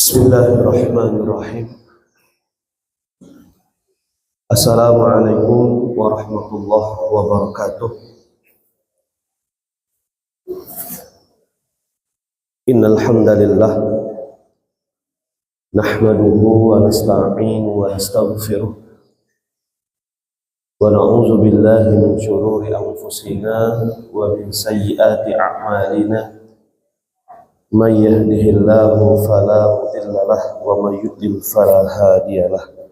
Bismillahirrahmanirrahim. Assalamualaikum warahmatullahi wabarakatuh. Innal hamdalillah nahmaduhu wa nasta'inuhu wa nastaghfiruh wa na'udzu billahi min shururi anfusina wa min sayyiati a'malina. Man yahdihillahu fala mudilla lahu wa man yudlil fala hadiya lahu.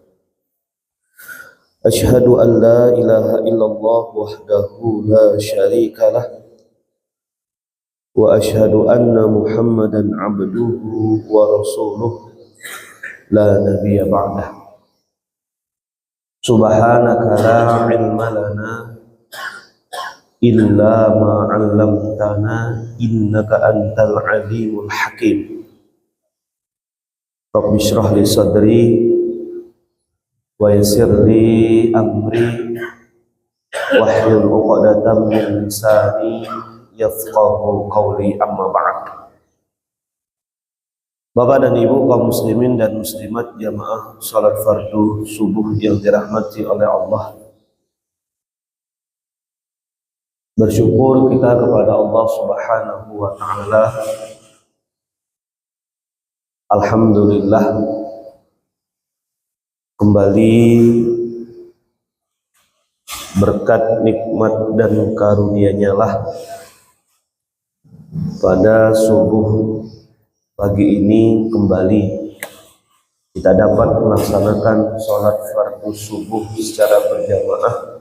Asyhadu an la ilaha illallah wahdahu la syarika lah wa asyhadu anna Muhammadan abduhu wa rasuluh la nabiyya ba'dah. Subhanaka la ilma lana illa ma 'allamtana innaka antal alimul hakim. Rabbi shrah li sadri wa yassir li amri wahlul 'uqdatam min lisani yafqahu qawli, amma ba'd. Bapak dan Ibu kaum muslimin dan muslimat jamaah salat fardu subuh yang dirahmati oleh Allah, bersyukur kita kepada Allah Subhanahu wa ta'ala. Alhamdulillah, kembali berkat nikmat dan karunia-Nya lah pada subuh pagi ini kembali kita dapat melaksanakan sholat fardu subuh secara berjamaah.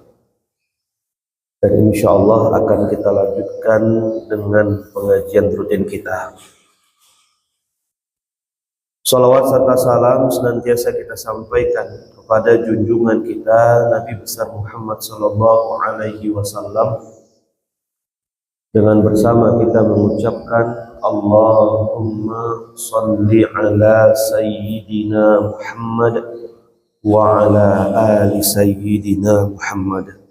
Dan insya Allah akan kita lanjutkan dengan pengajian rutin kita. Salawat serta salam senantiasa kita sampaikan kepada junjungan kita Nabi besar Muhammad sallallahu alaihi wasallam, dengan bersama kita mengucapkan Allahumma salli ala sayyidina Muhammad wa ala ali sayyidina Muhammad.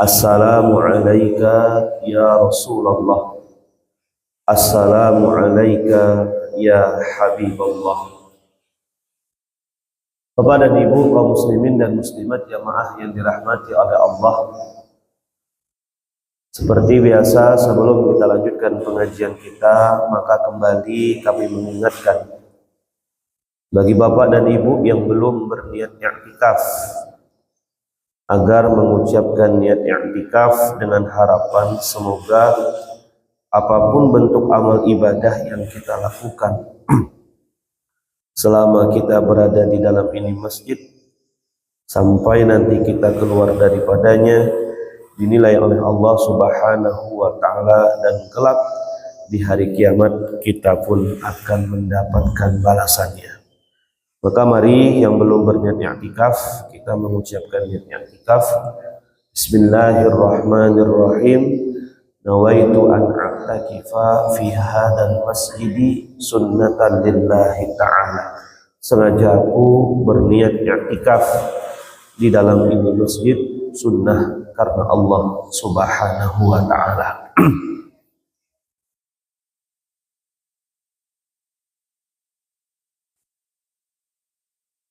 Assalamu alayka ya Rasulullah. Assalamu alayka ya Habibullah. Bapak dan Ibu kaum muslimin dan muslimat jamaah yang dirahmati oleh Allah, seperti biasa sebelum kita lanjutkan pengajian kita, maka kembali kami mengingatkan bagi Bapak dan Ibu yang belum berniat i'tikaf agar mengucapkan niat i'tikaf dengan harapan semoga apapun bentuk amal ibadah yang kita lakukan selama kita berada di dalam ini masjid sampai nanti kita keluar daripadanya dinilai oleh Allah Subhanahu wa ta'ala, dan kelak di hari kiamat kita pun akan mendapatkan balasannya. Maka mari yang belum berniat i'tikaf kita mengucapkan niat i'tikaf. Bismillahirrahmanirrahim. Nawaitu an a'takifa fi hadzal masjidi sunnatan lillahi ta'ala. Sengaja aku berniat i'tikaf di dalam ini masjid sunnah karena Allah Subhanahu wa ta'ala.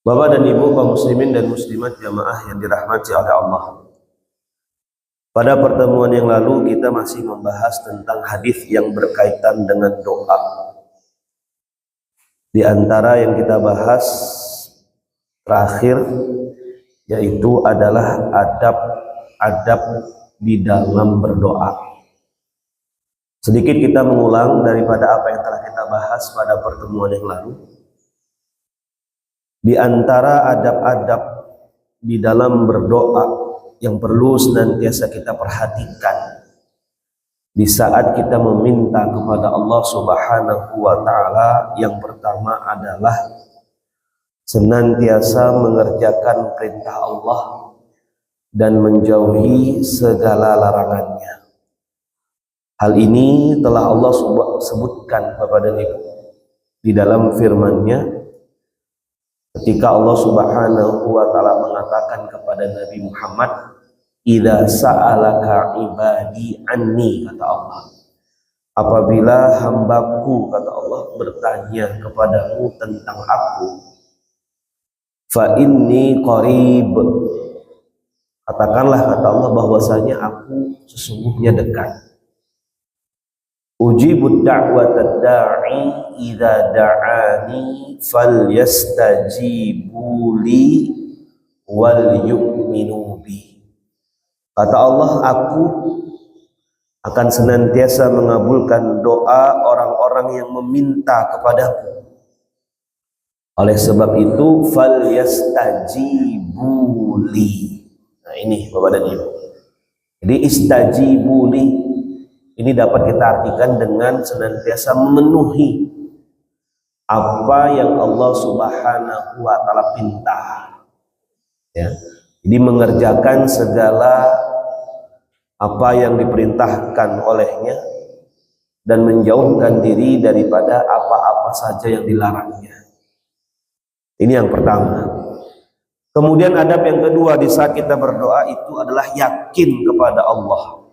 Bapak dan Ibu kaum muslimin dan muslimat jamaah yang dirahmati oleh Allah, pada pertemuan yang lalu kita masih membahas tentang hadis yang berkaitan dengan doa. Di antara yang kita bahas terakhir yaitu adalah adab di dalam berdoa. Sedikit kita mengulang daripada apa yang telah kita bahas pada pertemuan yang lalu. Di antara adab-adab di dalam berdoa yang perlu senantiasa kita perhatikan di saat kita meminta kepada Allah Subhanahu wa ta'ala, yang pertama adalah senantiasa mengerjakan perintah Allah dan menjauhi segala larangannya. Hal ini telah Allah sebutkan Bapak dan Ibu di dalam firman-Nya ketika Allah Subhanahu wa ta'ala mengatakan kepada Nabi Muhammad, "Idza sa'alaka ibadi anni," kata Allah, apabila hambaku, kata Allah, bertanya kepadamu tentang aku, fa inni qarib, katakanlah, kata Allah, bahwasanya aku sesungguhnya dekat. Ujibud da'watad da'i idza da'ani falyastajibu li wal yu'minu bi. Kata Allah, aku akan senantiasa mengabulkan doa orang-orang yang meminta kepadaku. Oleh sebab itu, falyastajibu li. Nah, ini Bapak dan Ibu. Jadi istajibu li ini dapat kita artikan dengan senantiasa memenuhi apa yang Allah Subhanahu wa taala pinta. Ya. Jadi mengerjakan segala apa yang diperintahkan olehnya dan menjauhkan diri daripada apa-apa saja yang dilarangnya. Ini yang pertama. Kemudian adab yang kedua di saat kita berdoa itu adalah yakin kepada Allah,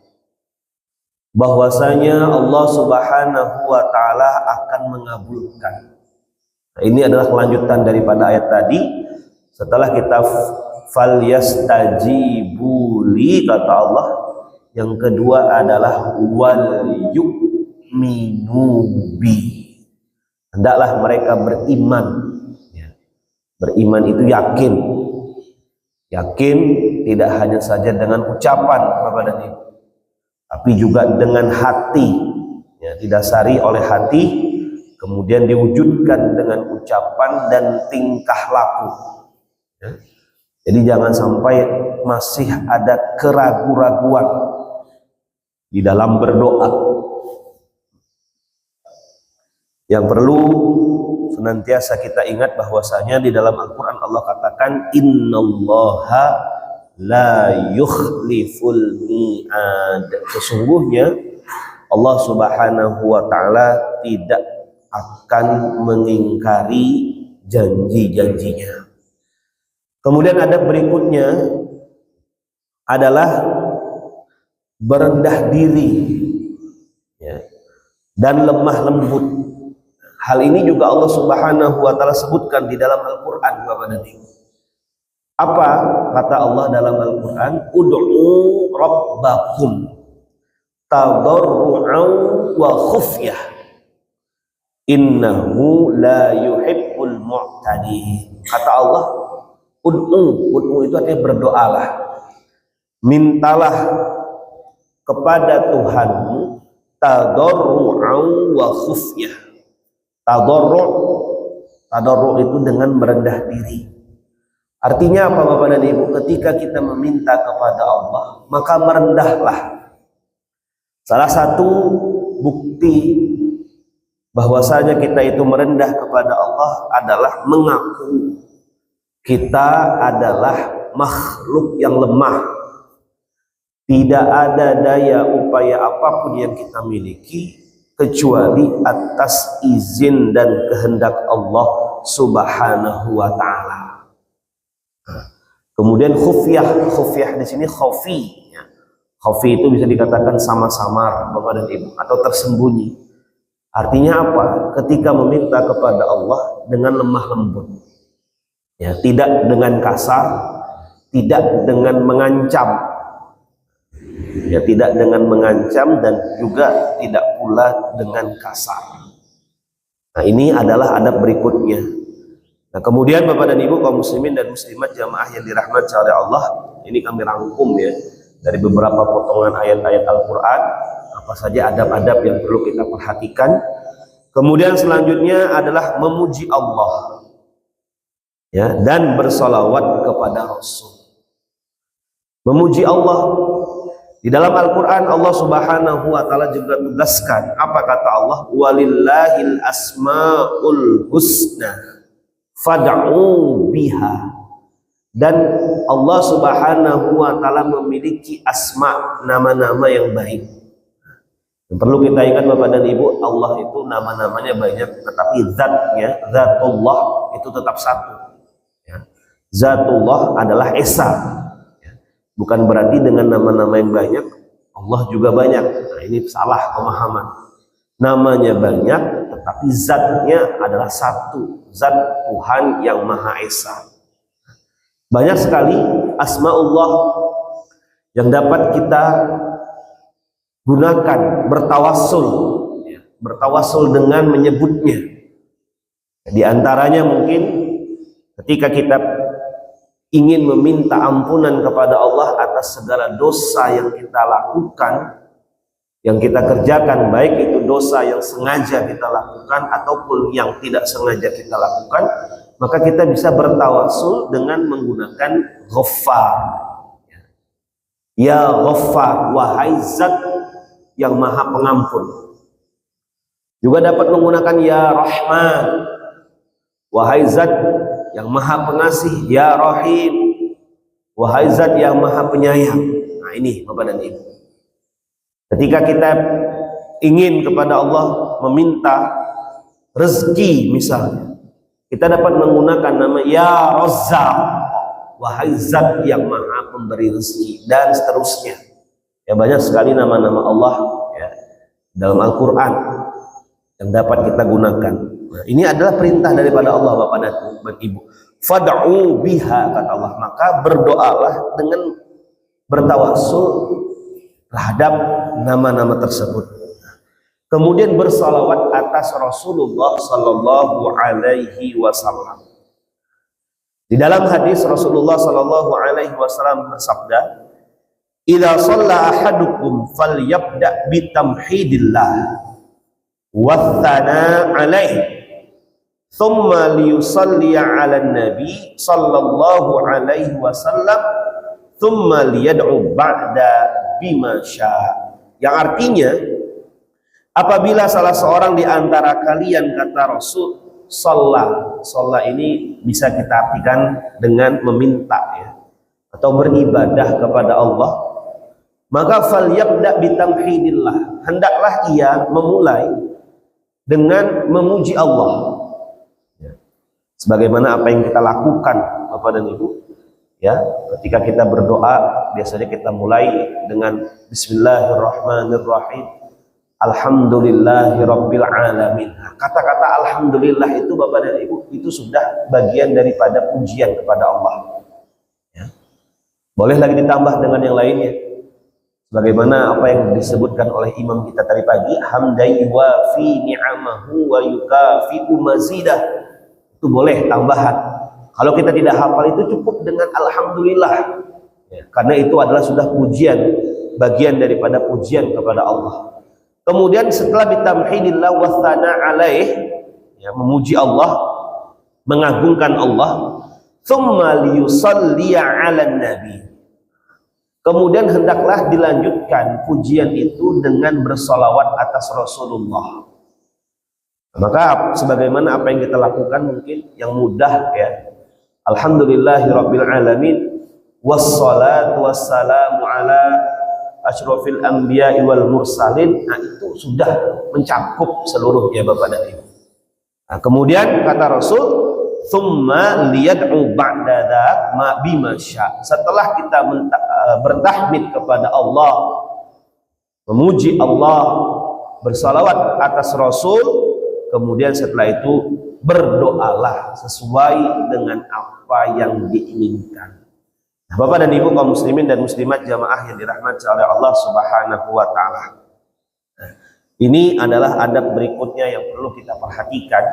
bahwasanya Allah Subhanahu wa taala akan mengabulkan. Nah, ini adalah kelanjutan daripada ayat tadi. Setelah kita falyastajibu li, kata Allah, yang kedua adalah wal yu'minu bi. Hendaklah mereka beriman. Ya. Beriman itu yakin. Yakin tidak hanya saja dengan ucapan, Bapak dan Ibu, tapi juga dengan hati, ya, didasari oleh hati, kemudian diwujudkan dengan ucapan dan tingkah laku. Ya. Jadi jangan sampai masih ada keraguan-raguan di dalam berdoa. Yang perlu senantiasa kita ingat bahwasanya di dalam Al-Quran Allah katakan, innallaha la yukhliful mi'ad. Sesungguhnya Allah Subhanahu wa taala tidak akan mengingkari janji-janjinya. Kemudian adab berikutnya adalah berendah diri, ya, dan lemah lembut. Hal ini juga Allah Subhanahu wa taala sebutkan di dalam Al-Quran, Bapak dan Ibu. Apa kata Allah dalam Al-Quran? Ud'u rabbakum tadarru'an wa khufyah innahu la yuhibbul mu'tadin. Kata Allah, ud'u itu artinya berdoalah, mintalah kepada Tuhanmu tadarru'an wa khufyah. Tadarru' itu dengan merendah diri. Artinya apa, Bapak dan Ibu? Ketika kita meminta kepada Allah, maka merendahlah. Salah satu bukti bahwasanya kita itu merendah kepada Allah adalah mengaku kita adalah makhluk yang lemah. Tidak ada daya upaya apapun yang kita miliki kecuali atas izin dan kehendak Allah Subhanahu wa taala. Kemudian khufyah di sini khafi. Khafi itu bisa dikatakan samar-samar, Bapak dan Ibu, atau tersembunyi. Artinya apa? Ketika meminta kepada Allah dengan lemah lembut, ya, tidak dengan kasar, tidak dengan mengancam, ya, tidak dengan mengancam dan juga tidak pula dengan kasar. Nah, ini adalah adab berikutnya. Nah, kemudian Bapak dan Ibu kaum muslimin dan muslimat jamaah yang dirahmati oleh Allah, ini kami rangkum ya dari beberapa potongan ayat-ayat Al-Quran apa saja adab-adab yang perlu kita perhatikan. Kemudian selanjutnya adalah memuji Allah, ya, dan bersolawat kepada Rasul. Memuji Allah di dalam Al-Quran, Allah Subhanahu wa taala juga tugaskan, apa kata Allah? Walillahil asmaul husna fad'u biha. Dan Allah Subhanahu wa taala memiliki asma, nama-nama yang baik. Yang perlu kita ingat Bapak dan Ibu, Allah itu nama-namanya banyak, tetapi zatnya, zatullah itu tetap satu, ya. Zatullah adalah esa, ya. Bukan berarti dengan nama-nama yang banyak Allah juga banyak. Nah, ini salah pemahaman. Namanya banyak, tetapi zatnya adalah satu, zat Tuhan yang Maha Esa. Banyak sekali asmaullah yang dapat kita gunakan bertawassul dengan menyebutnya. Di antaranya mungkin ketika kita ingin meminta ampunan kepada Allah atas segala dosa yang kita lakukan, yang kita kerjakan, baik itu dosa yang sengaja kita lakukan ataupun yang tidak sengaja kita lakukan, maka kita bisa bertawassul dengan menggunakan Ghaffar. Ya Ghaffar, wahai zat yang Maha Pengampun. Juga dapat menggunakan Ya Rahman, wahai zat yang Maha Pengasih. Ya Rahim, wahai zat yang Maha Penyayang. Nah ini Bapak dan Ibu, ketika kita ingin kepada Allah meminta rezeki misalnya, kita dapat menggunakan nama Ya Razzaq, wahai zat yang Maha Pemberi rezeki, dan seterusnya. Ya, banyak sekali nama-nama Allah ya dalam Al-Quran yang dapat kita gunakan. Nah, ini adalah perintah daripada Allah Bapak dan Ibu. Fad'u biha, kata Allah, maka berdoalah dengan bertawassul terhadap nama-nama tersebut. Kemudian bersalawat atas Rasulullah sallallahu alaihi wasallam. Di dalam hadis Rasulullah sallallahu alaihi wasallam bersabda, "Idza shalla ahadukum falyabda bitamhidillah wa tsana alaihi, thumma liyusalli 'alan nabi sallallahu alaihi wasallam, thumma liyad'u ba'da bima syaa." Yang artinya, apabila salah seorang di antara kalian, kata Rasul, sholat ini bisa kita artikan dengan meminta ya, atau beribadah kepada Allah, maka falyabda bitamhidillah, hendaklah ia memulai dengan memuji Allah ya. Sebagaimana apa yang kita lakukan Bapak dan Ibu ya, ketika kita berdoa biasanya kita mulai dengan Bismillahirrahmanirrahim, Alhamdulillahirabbil alamin. Kata-kata alhamdulillah itu Bapak dan Ibu, itu sudah bagian daripada pujian kepada Allah ya. Boleh lagi ditambah dengan yang lainnya, sebagaimana apa yang disebutkan oleh imam kita tadi pagi, hamdai wa fi ni'amahu wa yukafi'u mazidah, itu boleh tambahan. Kalau kita tidak hafal itu cukup dengan alhamdulillah ya, karena itu adalah sudah pujian, bagian daripada pujian kepada Allah. Kemudian setelah bitamhidillah wa tsana alaih ya, memuji Allah, mengagungkan Allah, tsumma liyusalli 'alan nabi, kemudian hendaklah dilanjutkan pujian itu dengan bersolawat atas Rasulullah. Maka sebagaimana apa yang kita lakukan mungkin yang mudah ya, Alhamdulillahirabbil alamin, wassalatu wassalamu ala asyrafil anbiya'i wal mursalin. Nah, itu sudah mencakup seluruhnya Bapak dan Ibu. Nah, kemudian kata Rasul, thumma liyad'u ba'da dzak ma bima syaa. Setelah kita bertahmid kepada Allah, memuji Allah, bersalawat atas Rasul, kemudian setelah itu berdoalah sesuai dengan apa yang diinginkan. Nah, Bapak dan Ibu kaum muslimin dan muslimat jamaah yang dirahmati oleh Allah Subhanahu wa taala. Nah, ini adalah adab berikutnya yang perlu kita perhatikan.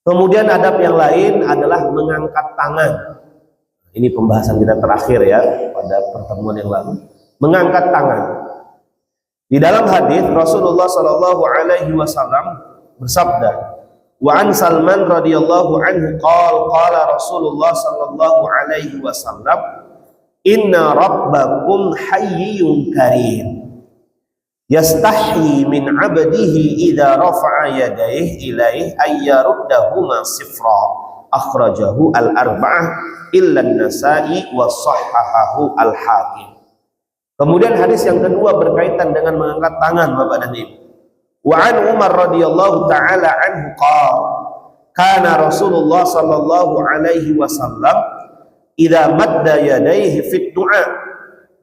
Kemudian adab yang lain adalah mengangkat tangan. Ini pembahasan kita terakhir ya pada pertemuan yang lalu. Mengangkat tangan. Di dalam hadis Rasulullah sallallahu alaihi wasallam bersabda, wa an Salman radhiyallahu anhu qala Rasulullah sallallahu alaihi wasallam, inna rabbakum hayyun karim yastahi min 'abdihi idza rafa'a yadayhi ilaihi ay yaruddahuma sifra, akhrajahu al-arba'ah illa an-Nasa'i wa sahhahahu al-Hakim. Kemudian hadis yang kedua berkaitan dengan mengangkat tangan Bapak dan Ibu. Wa an Umar radhiyallahu taala anhu qala kana Rasulullah sallallahu alaihi wasallam idza madda yadayhi fi du'a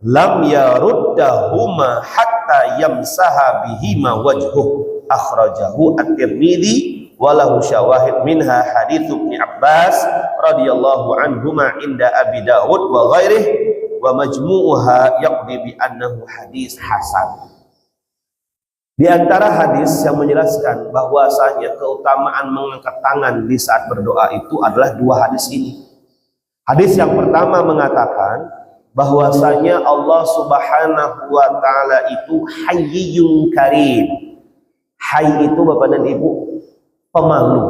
lam yaruddahuma hatta yamsaha bihima wajhuh, akhrajahu at-Tirmidzi wa lahu syawahid minha hadits Ibnu Abbas radhiyallahu anhuma inda Abi Dawud wa ghairihi wa majmu'uha yaqdi bi annahu hadis hasan. Di antara hadis yang menjelaskan bahwasanya keutamaan mengangkat tangan di saat berdoa itu adalah dua hadis ini. Hadis yang pertama mengatakan bahwasanya Allah Subhanahu wa taala itu Hayyun Karim. Hayy itu Bapak dan Ibu pemalu.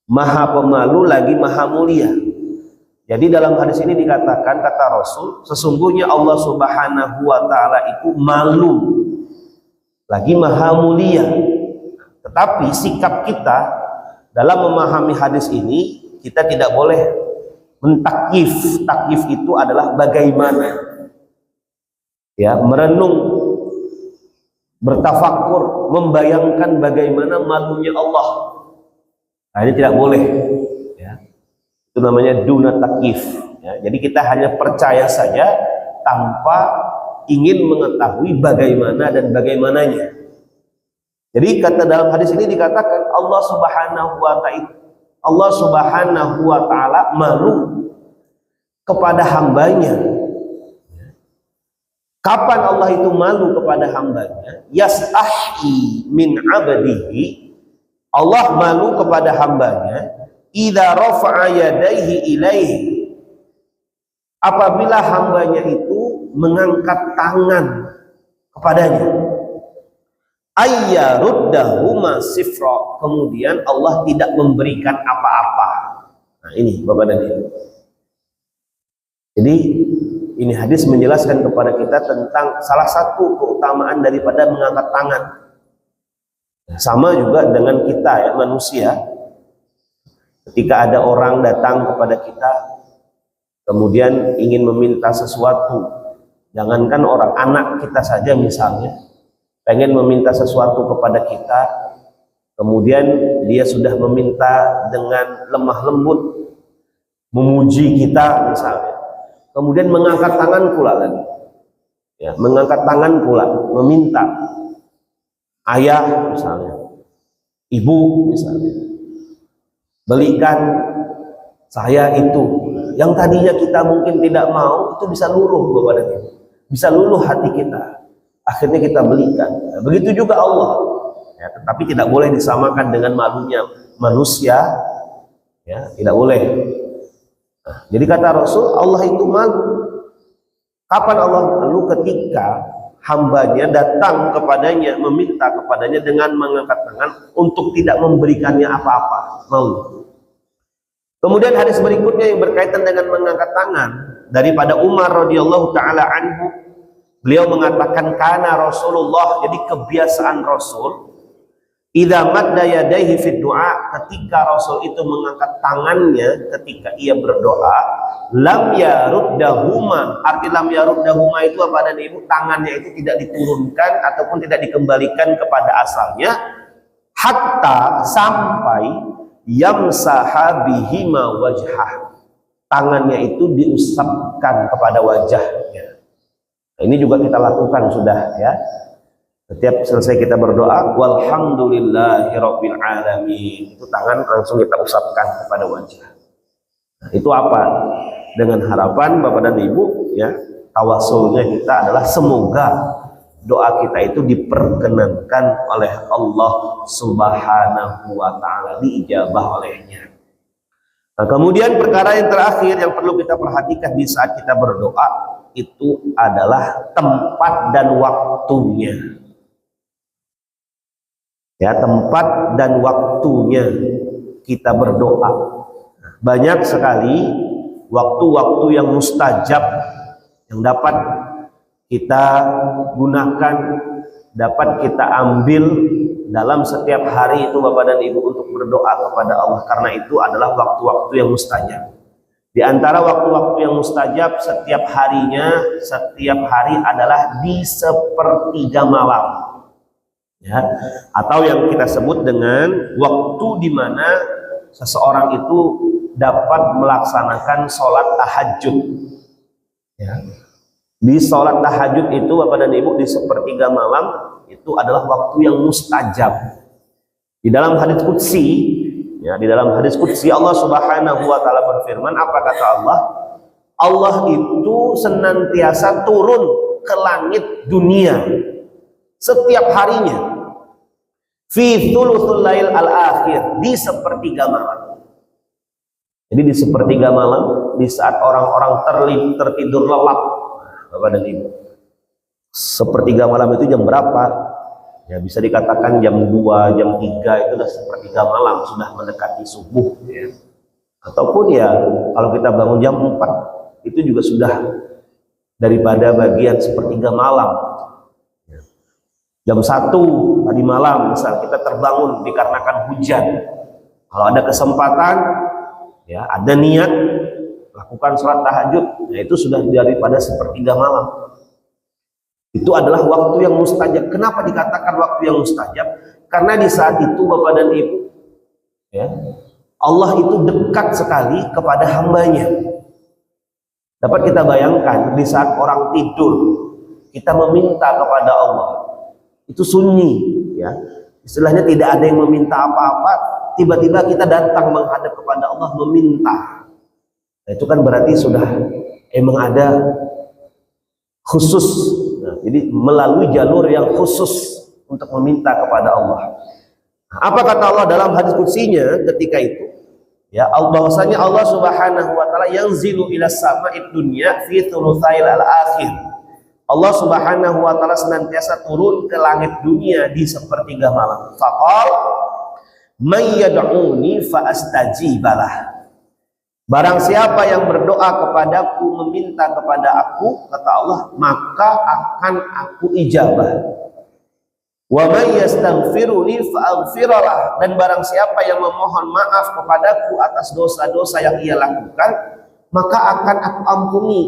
Maha pemalu lagi maha mulia. Jadi dalam hadis ini dikatakan, kata Rasul, sesungguhnya Allah Subhanahu wa taala itu malu lagi maha mulia. Tetapi sikap kita dalam memahami hadis ini, kita tidak boleh mentakyif. Takyif itu adalah bagaimana, ya, merenung, bertafakur, membayangkan bagaimana malunya Allah. Nah, ini tidak boleh, ya. Itu namanya duna takyif, ya. Jadi kita hanya percaya saja tanpa ingin mengetahui bagaimana dan bagaimananya. Jadi kata dalam hadis ini dikatakan Allah Subhanahu wa taala malu kepada hambanya. Kapan Allah itu malu kepada hambanya? Yastahi min abdihi. Allah malu kepada hambanya idza rafa'a yadayhi ilaihi. Apabila hambanya itu mengangkat tangan kepadanya, ayyaruddahuma sifra, kemudian Allah tidak memberikan apa-apa. Nah ini Bapak dan Ibu. Jadi ini hadis menjelaskan kepada kita tentang salah satu keutamaan daripada mengangkat tangan. Sama juga dengan kita, ya, manusia. Ketika ada orang datang kepada kita kemudian ingin meminta sesuatu, jangankan orang, anak kita saja misalnya pengen meminta sesuatu kepada kita, kemudian dia sudah meminta dengan lemah lembut, memuji kita misalnya, kemudian mengangkat tangan pula lagi, ya, mengangkat tangan pula meminta. Ayah misalnya, ibu misalnya, belikan saya itu. Yang tadinya kita mungkin tidak mau, itu bisa luluh Bapak dan Ibu, bisa luluh hati kita, akhirnya kita belikan. Nah, begitu juga Allah, ya, tetapi tidak boleh disamakan dengan malunya manusia, ya, tidak boleh. Nah, jadi kata Rasul, Allah itu malu. Kapan Allah malu? Ketika hambanya datang kepadanya, meminta kepadanya dengan mengangkat tangan untuk tidak memberikannya apa-apa, malu. Kemudian hadis berikutnya yang berkaitan dengan mengangkat tangan daripada Umar radhiyallahu taala anhu, beliau mengatakan kana Rasulullah, jadi kebiasaan Rasul, idza madda yadayhi fi du'a, ketika Rasul itu mengangkat tangannya ketika ia berdoa, lam yaruddahuma, arti lam yaruddahuma itu apa dan Ibu, tangannya itu tidak diturunkan ataupun tidak dikembalikan kepada asalnya, hatta sampai yamsaha bihima wajhah, tangannya itu diusapkan kepada wajahnya. Nah, ini juga kita lakukan sudah, ya. Setiap selesai kita berdoa, walhamdulillahirabbil alamin, itu tangan langsung kita usapkan kepada wajah. Nah, itu apa? Dengan harapan Bapak dan Ibu, ya, tawasulnya kita adalah semoga doa kita itu diperkenankan oleh Allah Subhanahu wa taala, diijabah olehnya. Nah, kemudian perkara yang terakhir yang perlu kita perhatikan di saat kita berdoa itu adalah tempat dan waktunya. Ya, tempat dan waktunya kita berdoa. Banyak sekali waktu-waktu yang mustajab yang dapat kita gunakan, dapat kita ambil dalam setiap hari itu Bapak dan Ibu untuk berdoa kepada Allah, karena itu adalah waktu-waktu yang mustajab. Di antara waktu-waktu yang mustajab setiap harinya, setiap hari adalah di sepertiga malam, ya, atau yang kita sebut dengan waktu di mana seseorang itu dapat melaksanakan sholat tahajud, ya. Di sholat tahajud itu Bapak dan Ibu di sepertiga malam itu adalah waktu yang mustajab. Di dalam hadits qudsi, ya, di dalam hadits qudsi Allah Subhanahu wa taala berfirman, apa kata Allah? Allah itu senantiasa turun ke langit dunia setiap harinya. Fi thuluthul lail al-akhir, di sepertiga malam. Jadi di sepertiga malam, di saat orang-orang tertidur lelap, Bapak dan Ibu. Sepertiga malam itu jam berapa? Ya bisa dikatakan jam 2, jam 3 itu sudah sepertiga malam, sudah mendekati subuh ya. Ataupun ya kalau kita bangun jam 4 itu juga sudah daripada bagian sepertiga malam. Jam 1 tadi malam misal kita terbangun dikarenakan hujan. Kalau ada kesempatan ya, ada niat lakukan sholat tahajud, ya itu sudah daripada sepertiga malam. Itu adalah waktu yang mustajab. Kenapa dikatakan waktu yang mustajab? Karena di saat itu Bapak dan Ibu, ya, Allah itu dekat sekali kepada hambanya. Dapat kita bayangkan di saat orang tidur, kita meminta kepada Allah, itu sunyi, ya. Istilahnya tidak ada yang meminta apa-apa, tiba-tiba kita datang menghadap kepada Allah meminta. Nah, itu kan berarti sudah emang ada khusus. Nah, jadi melalui jalur yang khusus untuk meminta kepada Allah. Apa kata Allah dalam hadis qudsinya ketika itu? Ya, bahwasanya Allah Subhanahu wa taala yanzilu ila sama'id dunya fi thulutsail al-akhir. Allah Subhanahu wa taala senantiasa turun ke langit dunia di sepertiga malam. Faqal may yad'uni fa astajibalah. Barang siapa yang berdoa kepadaku, meminta kepada aku, kata Allah, maka akan aku ijabah. Wa may yastaghfiruni fa'aghfiralah, dan barang siapa yang memohon maaf kepadaku atas dosa-dosa yang ia lakukan, maka akan aku ampuni.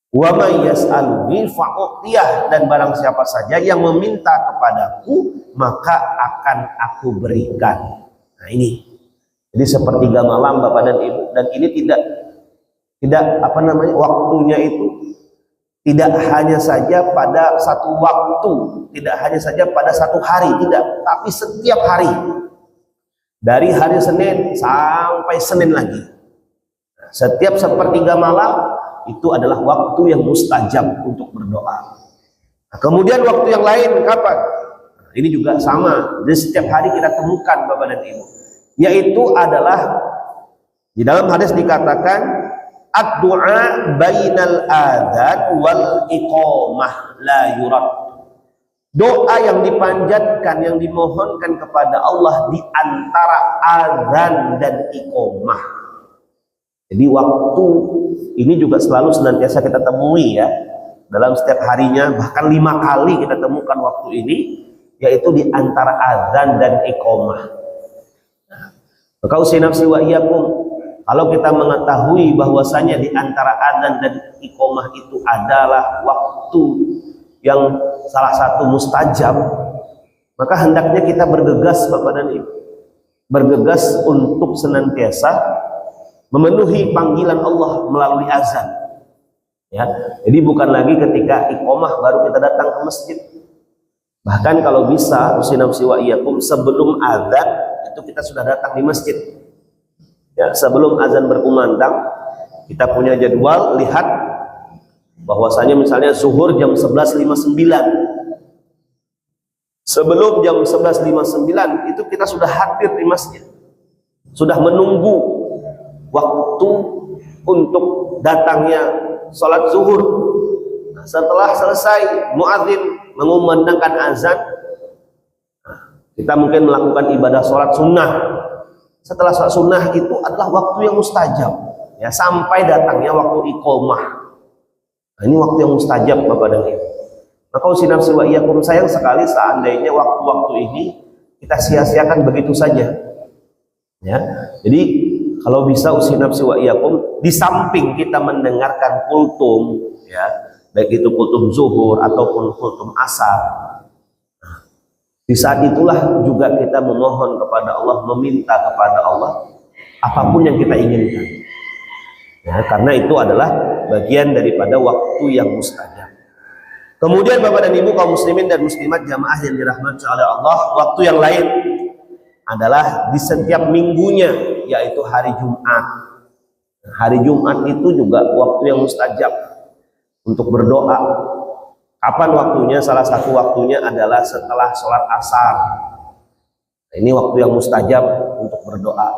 Wa may yas'aluni fa'u'tiyah, dan barang siapa saja yang meminta kepadaku, maka akan aku berikan. Nah ini. Jadi sepertiga malam Bapak dan Ibu, dan ini tidak apa namanya, waktunya itu tidak hanya saja pada satu waktu, tidak hanya saja pada satu hari, tidak, tapi setiap hari. Dari hari Senin sampai Senin lagi. Setiap sepertiga malam itu adalah waktu yang mustajab untuk berdoa. Nah, kemudian waktu yang lain kapan? Nah, ini juga sama. Jadi setiap hari kita temukan Bapak dan Ibu. Yaitu adalah di dalam hadis dikatakan ad-du'a bainal adzan wal iqamah la yurad. Doa yang dipanjatkan, yang dimohonkan kepada Allah di antara adzan dan iqamah. Jadi waktu ini juga selalu senantiasa kita temui ya, dalam setiap harinya, bahkan 5 kali kita temukan waktu ini, yaitu di antara adzan dan iqamah. Maka usia nafsi wa iyyakum, kalau kita mengetahui bahwasanya di antara adzan dan iqamah itu adalah waktu yang salah satu mustajab, maka hendaknya kita bergegas Bapak dan Ibu, bergegas untuk senantiasa memenuhi panggilan Allah melalui azan. Ya, jadi bukan lagi ketika iqamah baru kita datang ke masjid. Bahkan kalau bisa usia nafsi wa iyyakum, sebelum azan itu kita sudah datang di masjid. Ya, sebelum azan berkumandang, kita punya jadwal, lihat bahwasanya misalnya zuhur jam 11.59. Sebelum jam 11.59 itu kita sudah hadir di masjid. Sudah menunggu waktu untuk datangnya sholat zuhur. Nah, setelah selesai muadzin mengumandangkan azan, kita mungkin melakukan ibadah sholat sunnah. Setelah sholat sunnah itu adalah waktu yang mustajab, ya, sampai datangnya waktu iqamah. Nah, ini waktu yang mustajab Bapak dan Ibu. Maka usia nafsi wa iyyakum, sayang sekali seandainya waktu-waktu ini kita sia-siakan begitu saja. Ya, jadi kalau bisa usia nafsi wa iyyakum, di samping kita mendengarkan kultum, ya, baik itu kultum zuhur ataupun kultum asar, di saat itulah juga kita memohon kepada Allah, meminta kepada Allah apapun yang kita inginkan. Ya, karena itu adalah bagian daripada waktu yang mustajab. Kemudian Bapak dan Ibu kaum muslimin dan muslimat jamaah yang dirahmati oleh Allah, waktu yang lain adalah di setiap minggunya, yaitu hari Jumat. Hari Jumat itu juga waktu yang mustajab untuk berdoa. Kapan waktunya? Salah satu waktunya adalah setelah sholat asar. Ini waktu yang mustajab untuk berdoa.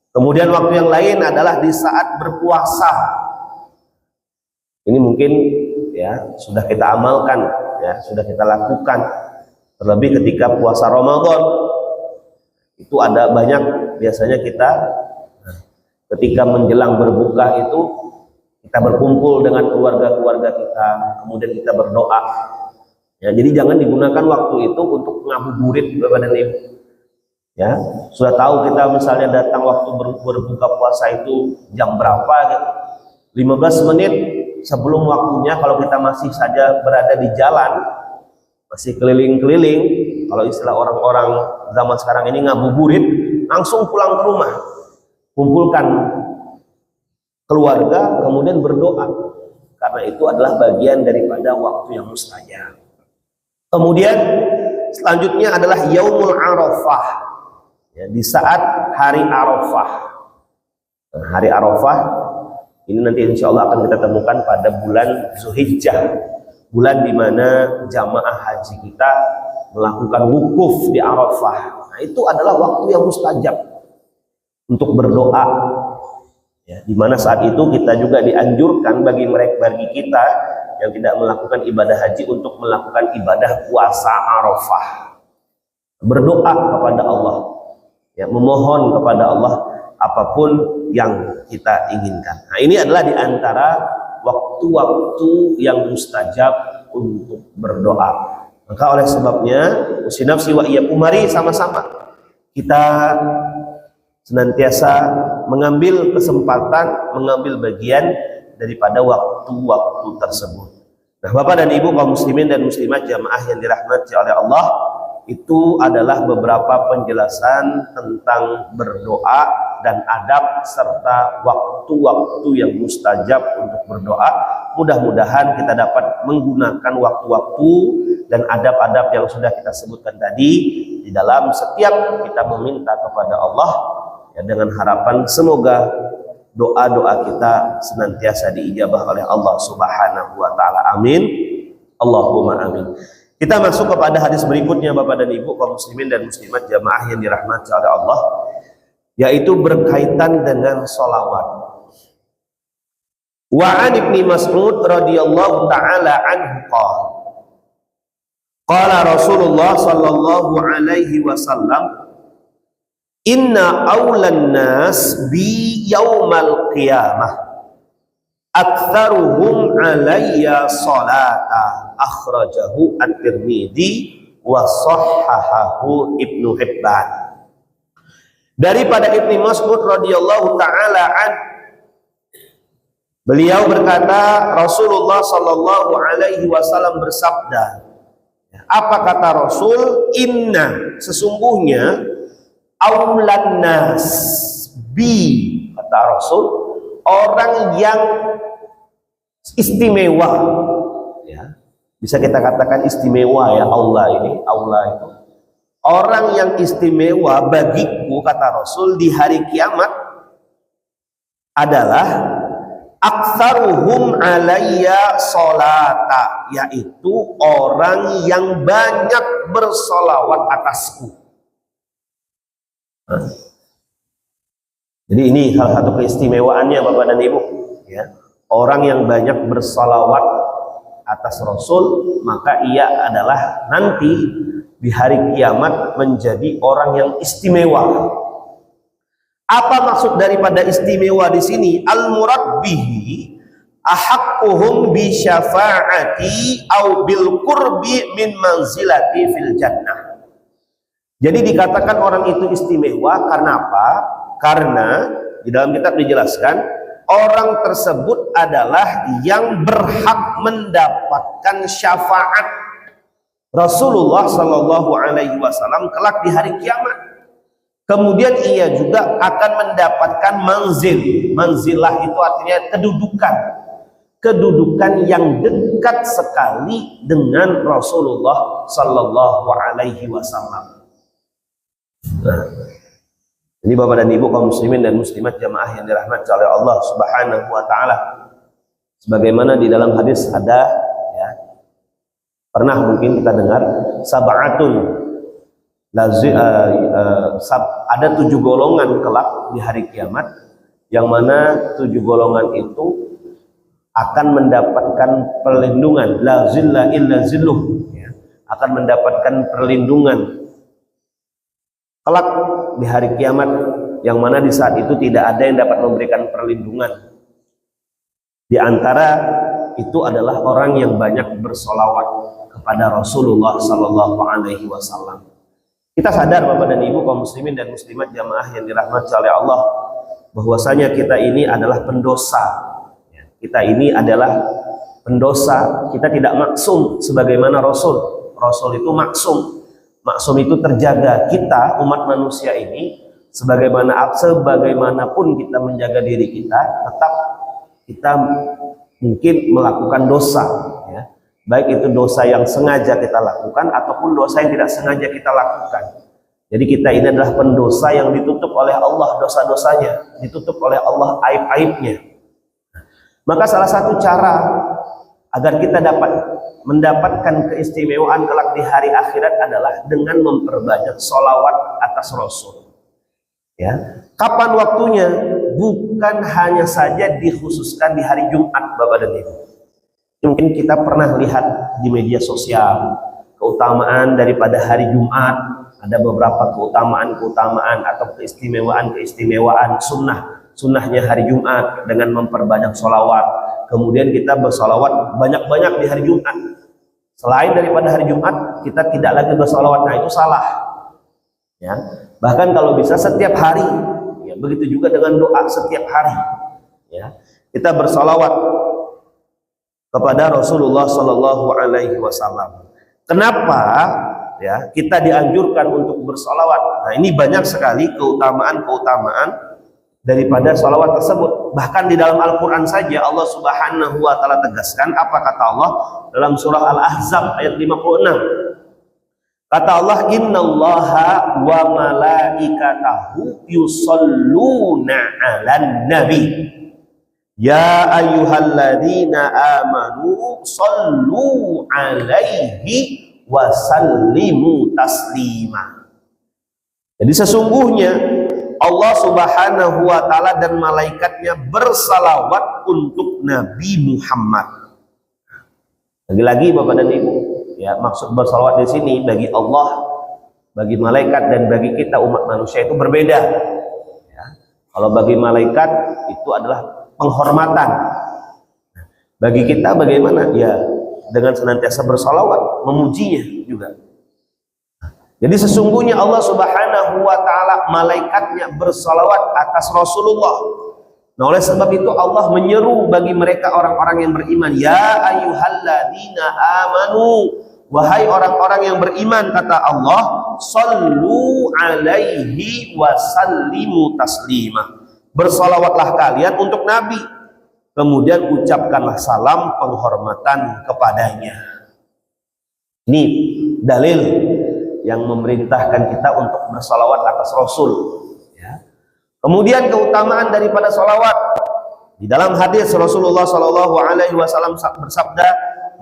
Kemudian waktu yang lain adalah di saat berpuasa. Ini mungkin ya sudah kita amalkan, ya sudah kita lakukan. Terlebih ketika puasa Ramadan, itu ada banyak biasanya kita ketika menjelang berbuka itu kita berkumpul dengan keluarga-keluarga kita, kemudian kita berdoa. Ya, jadi jangan digunakan waktu itu untuk ngabuburit Bapak dan Ibu. Ya, sudah tahu kita misalnya datang waktu berbuka puasa itu jam berapa gitu. 15 menit sebelum waktunya, kalau kita masih saja berada di jalan, masih keliling-keliling, kalau istilah orang-orang zaman sekarang ini ngabuburit, langsung pulang ke rumah, kumpulkan keluarga, kemudian berdoa, karena itu adalah bagian daripada waktu yang mustajab. Kemudian selanjutnya adalah Yaumul Arafah, ya, di saat hari Arafah. Nah, hari Arafah ini nanti insya Allah akan kita temukan pada bulan Zulhijjah, bulan di mana jamaah haji kita melakukan wukuf di Arafah. Nah, itu adalah waktu yang mustajab untuk berdoa. Ya, di mana saat itu kita juga dianjurkan bagi kita yang tidak melakukan ibadah haji untuk melakukan ibadah puasa Arafah. Berdoa kepada Allah, ya, memohon kepada Allah apapun yang kita inginkan. Nah, ini adalah di antara waktu-waktu yang mustajab untuk berdoa. Maka oleh sebabnya usi nafsi wa iyyakum, mari sama-sama kita senantiasa mengambil kesempatan, mengambil bagian daripada waktu-waktu tersebut. Nah, Bapak dan Ibu kaum muslimin dan muslimat jamaah yang dirahmati oleh Allah, itu adalah beberapa penjelasan tentang berdoa dan adab serta waktu-waktu yang mustajab untuk berdoa. Mudah-mudahan kita dapat menggunakan waktu-waktu dan adab-adab yang sudah kita sebutkan tadi di dalam setiap kita meminta kepada Allah, ya, dengan harapan semoga doa-doa kita senantiasa diijabah oleh Allah Subhanahu wa taala. Amin. Allahumma amin. Kita masuk kepada hadis berikutnya Bapak dan Ibu kaum muslimin dan muslimat jamaah yang dirahmati oleh Allah, yaitu berkaitan dengan sholawat. Wa an Ibnu Mas'ud radhiyallahu taala anhu qala qala Rasulullah sallallahu alaihi wasallam, inna awlan nas bi yaumal qiyamah aktsaruhum alayya salata, akhrajahu at-Tirmidzi wa shahhahahu Ibnu Hibban. Daripada Ibnu Mas'ud radhiyallahu taala an, beliau berkata, Rasulullah sallallahu alaihi wasallam bersabda. Apa kata Rasul? Inna, sesungguhnya, aulan nas bi, kata Rasul, orang yang istimewa, ya, bisa kita katakan istimewa, ya, Allah ini, Allah itu orang yang istimewa bagiku, kata Rasul, di hari kiamat adalah aktsaruhum alayya sholata, yaitu orang yang banyak bersolawat atasku. Jadi ini salah satu keistimewaannya Bapak dan Ibu, ya. Orang yang banyak bersolawat atas Rasul, maka ia adalah nanti di hari kiamat menjadi orang yang istimewa. Apa maksud daripada istimewa di sini? Al-murad bihi ahaqquhum bi syafaati au bil qurbi min manzilati fil jannah. Jadi dikatakan orang itu istimewa karena apa? Karena di dalam kitab dijelaskan orang tersebut adalah yang berhak mendapatkan syafaat Rasulullah Shallallahu Alaihi Wasallam kelak di hari kiamat. Kemudian ia juga akan mendapatkan manzil. Manzilah itu artinya kedudukan. kedudukan yang dekat sekali dengan Rasulullah Sallallahu Alaihi Wasallam. Nah, ini Bapak dan Ibu kaum muslimin dan muslimat jamaah yang dirahmati oleh Allah Subhanahu Wa Taala. Sebagaimana di dalam hadis ada, ya, pernah mungkin kita dengar sab'atun ada 7 golongan kelak di hari kiamat, yang mana 7 golongan itu akan mendapatkan perlindungan, la zilla illa zilluh, ya, akan mendapatkan perlindungan kelak di hari kiamat, yang mana di saat itu tidak ada yang dapat memberikan perlindungan. Di antara itu adalah orang yang banyak bersolawat kepada Rasulullah Sallallahu Alaihi Wasallam. Kita sadar Bapak dan Ibu kaum muslimin dan muslimat jamaah yang dirahmati oleh Allah, bahwasanya kita ini adalah pendosa. Kita ini adalah pendosa. Kita tidak maksum sebagaimana Rasul. Rasul itu maksum. Maksum itu terjaga. Kita umat manusia ini sebagaimanapun kita menjaga diri kita, tetap kita mungkin melakukan dosa, ya. Baik itu dosa yang sengaja kita lakukan ataupun dosa yang tidak sengaja kita lakukan. Jadi kita ini adalah pendosa yang ditutup oleh Allah dosa-dosanya, ditutup oleh Allah aib-aibnya. Maka salah satu cara agar kita dapat mendapatkan keistimewaan kelak di hari akhirat adalah dengan memperbanyak sholawat atas Rasul. Ya, kapan waktunya? Bukan hanya saja dikhususkan di hari Jumat, Bapak dan Ibu. Mungkin kita pernah lihat di media sosial keutamaan daripada hari Jumat. Ada beberapa keutamaan atau keistimewaan sunnahnya hari Jumat dengan memperbanyak sholawat. Kemudian kita bersolawat banyak-banyak di hari Jumat. Selain daripada hari Jumat, kita tidak lagi bersolawat. Nah, itu salah. Ya, bahkan kalau bisa setiap hari. Ya, begitu juga dengan doa setiap hari. Ya, kita bersolawat kepada Rasulullah Sallallahu Alaihi Wasallam. Kenapa? Ya, kita dianjurkan untuk bersolawat. Nah, ini banyak sekali keutamaan daripada sholawat tersebut. Bahkan di dalam Al-Quran saja Allah Subhanahu Wa Taala tegaskan, apa kata Allah dalam surah Al-Ahzab ayat 56. Kata Allah, innallaha wa malaikatahu yusalluna 'alan nabi ya ayyuhalladzina amanu sallu 'alaihi wa sallimu taslima. Jadi sesungguhnya Allah Subhanahu wa taala dan malaikatnya bersalawat untuk Nabi Muhammad. Lagi-lagi Bapak dan Ibu, ya, maksud bersalawat di sini bagi Allah, bagi malaikat dan bagi kita umat manusia itu berbeda. Ya. Kalau bagi malaikat itu adalah penghormatan. Bagi kita bagaimana? Ya, dengan senantiasa bersalawat, memujinya juga. Jadi sesungguhnya Allah Subhanahu wa taala malaikatnya bersalawat atas Rasulullah. Nah, oleh sebab itu Allah menyeru bagi mereka orang-orang yang beriman, ya ayyuhalladzina amanu, wahai orang-orang yang beriman, kata Allah, sallu alaihi wa sallimu taslima. Bersalawatlah kalian untuk Nabi, kemudian ucapkanlah salam penghormatan kepadanya. Ini dalil yang memerintahkan kita untuk bersalawat atas Rasul. Ya. Kemudian keutamaan daripada salawat, di dalam hadis Rasulullah Shallallahu Alaihi Wasallam bersabda,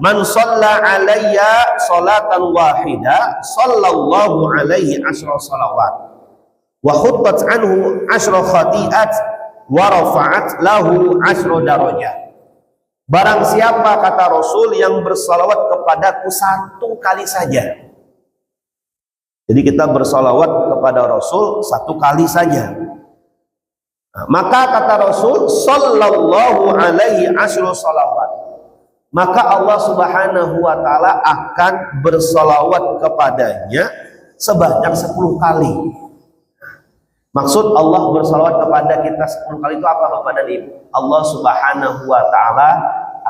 man shalla alayya salatan wahida sallallahu alaihi asyra salawat wa khuttat anhu asyra khati'at wa rafa'at lahu asyra darajat. Barang siapa, kata Rasul, yang bersalawat kepadaku satu kali saja. Jadi kita bersalawat kepada Rasul satu kali saja. Nah, maka kata Rasul sallallahu alaihi asyra salawat, maka Allah Subhanahu wa taala akan bersalawat kepadanya sebanyak 10 kali. Maksud Allah bersalawat kepada kita 10 kali itu apa, Bapak dan Ibu? Allah Subhanahu wa taala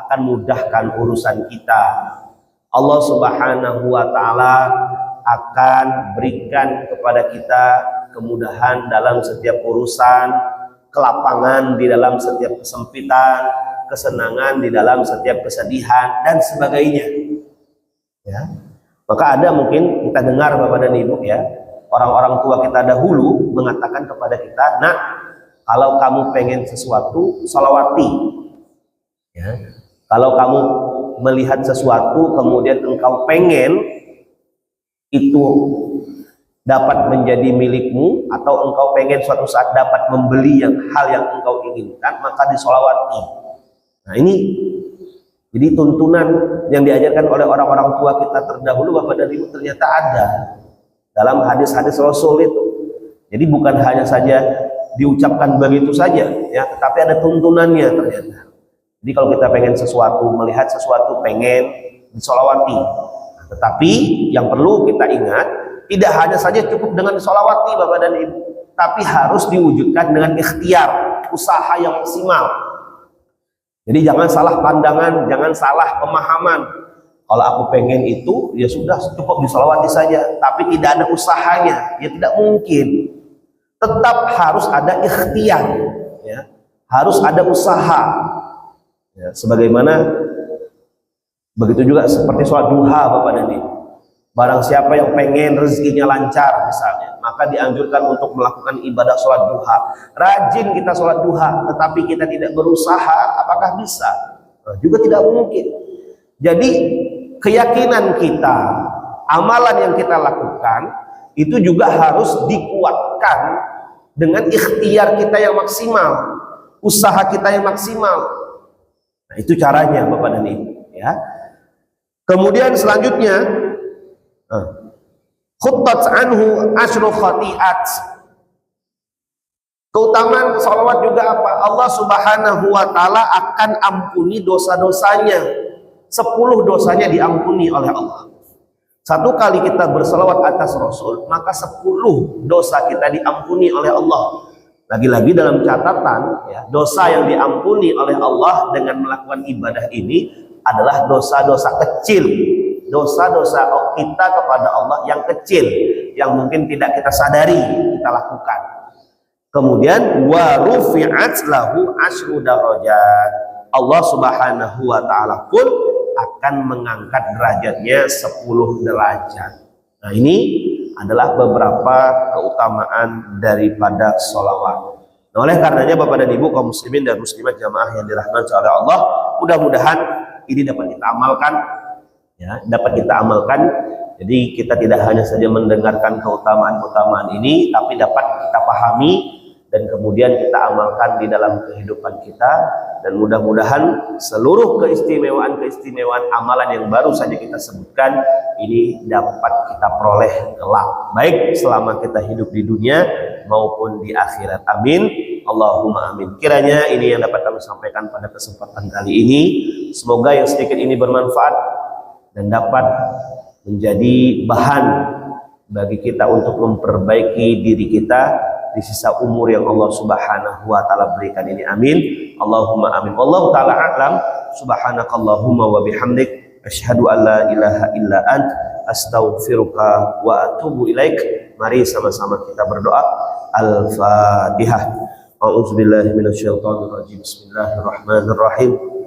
akan mudahkan urusan kita. Allah Subhanahu wa taala akan berikan kepada kita kemudahan dalam setiap urusan, kelapangan di dalam setiap kesempitan, kesenangan, di dalam setiap kesedihan dan sebagainya. Ya. Maka ada mungkin kita dengar Bapak dan Ibu ya, orang-orang tua kita dahulu mengatakan kepada kita, "Nak, kalau kamu pengen sesuatu, sholawati." Ya. Kalau kamu melihat sesuatu kemudian engkau pengen itu dapat menjadi milikmu, atau engkau pengen suatu saat dapat membeli hal yang engkau inginkan, maka disolawati. Nah ini jadi tuntunan yang diajarkan oleh orang-orang tua kita terdahulu Bapak dan Ibu ternyata ada dalam hadis-hadis Rasul itu. Jadi bukan hanya saja diucapkan begitu saja ya, tetapi ada tuntunannya ternyata. Jadi kalau kita pengen sesuatu, melihat sesuatu, pengen disolawati. Nah, tetapi yang perlu kita ingat, tidak hanya saja cukup dengan disolawati Bapak dan Ibu, tapi harus diwujudkan dengan ikhtiar, usaha yang maksimal. Jadi jangan salah pandangan, jangan salah pemahaman. Kalau aku pengen itu, ya sudah cukup disolawati saja, tapi tidak ada usahanya, ya tidak mungkin. Tetap harus ada ikhtiar, ya. Harus ada usaha. Ya, sebagaimana begitu juga seperti sholat duha Bapak dan Ibu. Barang siapa yang pengen rezekinya lancar misalnya, maka dianjurkan untuk melakukan ibadah sholat duha. Rajin kita sholat duha, tetapi kita tidak berusaha, apakah bisa? Nah, juga tidak mungkin. Jadi keyakinan kita, amalan yang kita lakukan, itu juga harus dikuatkan dengan ikhtiar kita yang maksimal, usaha kita yang maksimal. Nah, itu caranya Bapak dan Ibu. Ya. Kemudian selanjutnya, khuttat anhu asyru khati'at. Keutamaan sholawat juga apa? Allah Subhanahu wa ta'ala akan ampuni dosa-dosanya. 10 dosanya diampuni oleh Allah. Satu kali kita bersalawat atas Rasul, maka 10 dosa kita diampuni oleh Allah. Lagi-lagi dalam catatan ya, dosa yang diampuni oleh Allah dengan melakukan ibadah ini adalah dosa-dosa kecil. Dosa-dosa kita kepada Allah yang kecil, yang mungkin tidak kita sadari kita lakukan. Kemudian wa rufi'at lahu asyru darajat. Allah Subhanahu wa ta'ala pun akan mengangkat derajatnya 10 derajat. Nah ini adalah beberapa keutamaan daripada sholawat. Nah, oleh karenanya Bapak dan Ibu kaum muslimin dan muslimat jamaah yang dirahmati oleh Allah, mudah-mudahan ini dapat kita amalkan. Ya, dapat kita amalkan. Jadi kita tidak hanya saja mendengarkan keutamaan-keutamaan ini, tapi dapat kita pahami dan kemudian kita amalkan di dalam kehidupan kita. Dan mudah-mudahan seluruh keistimewaan-keistimewaan amalan yang baru saja kita sebutkan ini dapat kita peroleh kelak, baik selama kita hidup di dunia maupun di akhirat. Amin. Allahumma amin. Kiranya ini yang dapat kami sampaikan pada kesempatan kali ini. Semoga yang sedikit ini bermanfaat dan dapat menjadi bahan bagi kita untuk memperbaiki diri kita di sisa umur yang Allah Subhanahu wa ta'ala berikan ini. Amin. Allahumma amin. Wallahu ta'ala a'lam. Subhanakallahumma wa bihamdik asyhadu an la ilaha illa ant astaghfiruka wa atubu ilaik. Mari sama-sama kita berdoa. Al-Fatihah. A'udzubillahi minasyaitonir rajim. Bismillahirrahmanirrahim.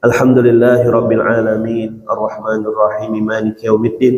Alhamdulillahi rabbil alamin arrahmanir rahim maliki yaumiddin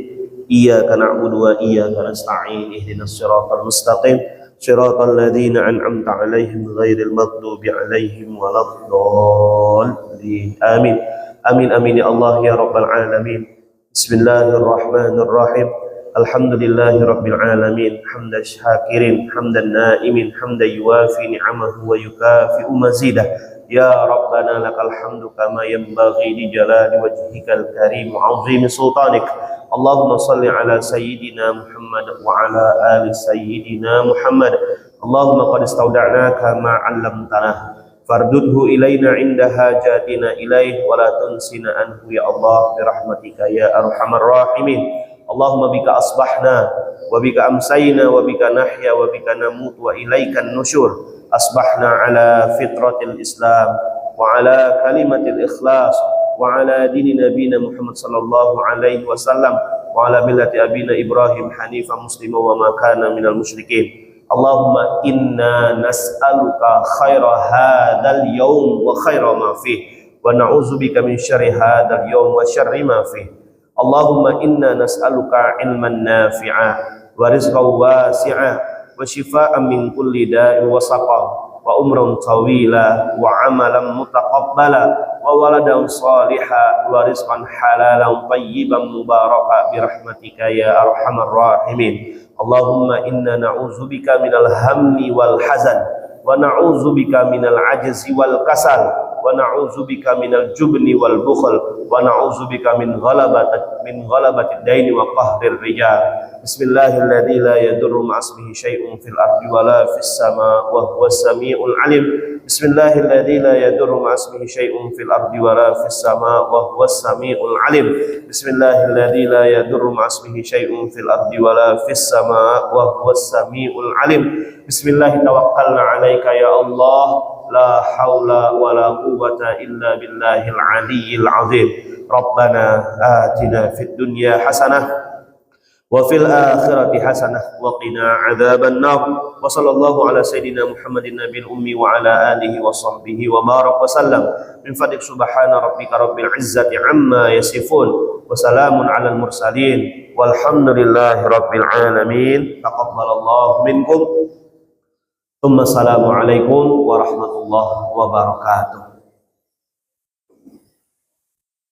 iyyaka na'budu wa iyyaka nasta'in ihdinas siratal mustaqim siratal ladzina an'amta 'alaihim ghairil maghdubi 'alaihim waladdallin. Amin. Amin amin ya Allah ya rabbal alamin. Bismillahirrahmanirrahim. Alhamdulillahi rabbil alamin hamdan syakirin hamdan naimin hamdan yuwafi ni'amahu wa yukafi'u mazidah. Ya Rabbana lakal hamdu kama yanbaghi li jalali wajhikal karim wa 'azimi sultanik. Allahumma salli ala sayyidina Muhammad wa ala ali sayyidina Muhammad. Allahumma qad istawda'naka ma 'allamtana fardudhu ilaina 'inda hajatina ilaih wa la tunsina anhu ya Allah bi rahmatika ya arhamar rahimin. Allahumma bika asbahna wa bika amsayna wa bika nahya wa bika namut wa ilaikan nusyur. Asbahna ala fitratil Islam wa ala kalimatil ikhlas wa ala dini nabina Muhammad sallallahu alaihi wasallam wa ala millati abina Ibrahim hanifan muslima wa ma kana minal musyrikin. Allahumma inna nas'aluka khaira hadzal yaum wa khaira ma fihi wa na'udzubika min syarri hadzal yaum wa syarri ma fihi. Allahumma inna nas'aluka ilman nafi'a wa rizqan wasi'a wa shifaa'an min kulli da'in wa saqam wa umran tawila wa amalan mutaqabbala wa waladan salihan wa rizqan halalan tayyiban mubaraka bi rahmatika ya arhamar rahimin. Allahumma inna na'udzubika minal hammi wal hazan wa na'udzubika minal ajzi wal kasal wa na'udzubika minal jubni wal bukhl wa na'udzubika min ghalabatid daini wa qahrir rijal. Bismillahilladzi la yadurru ma'asmihi syai'un fil ardi wa la fis sama wa huwas samiul alim. Bismillahilladzi la yadurru ma'asmihi syai'un fil ardi wa la fis sama wa huwas samiul alim. Bismillahilladzi la yadurru ma'asmihi syai'un fil ardi wa la fis sama wa huwas samiul alim. Bismillah tawakkalna 'alaika ya Allah, la haula wa la quwwata illa billahil aliyyil azim. Rabbana atina fid dunya hasanah wa fil akhirati hasanah wa qina adzaban nar. Wa sallallahu ala sayidina Muhammadin nabiyil ummi wa ala alihi wa sahbihi wa baraka wa sallam. Min fadlik subhana rabbika rabbil izzati amma yasifun wa salamun alal mursalin walhamdulillahi rabbil alamin. Taqabbalallahu minkum. Assalamualaikum warahmatullahi wabarakatuh.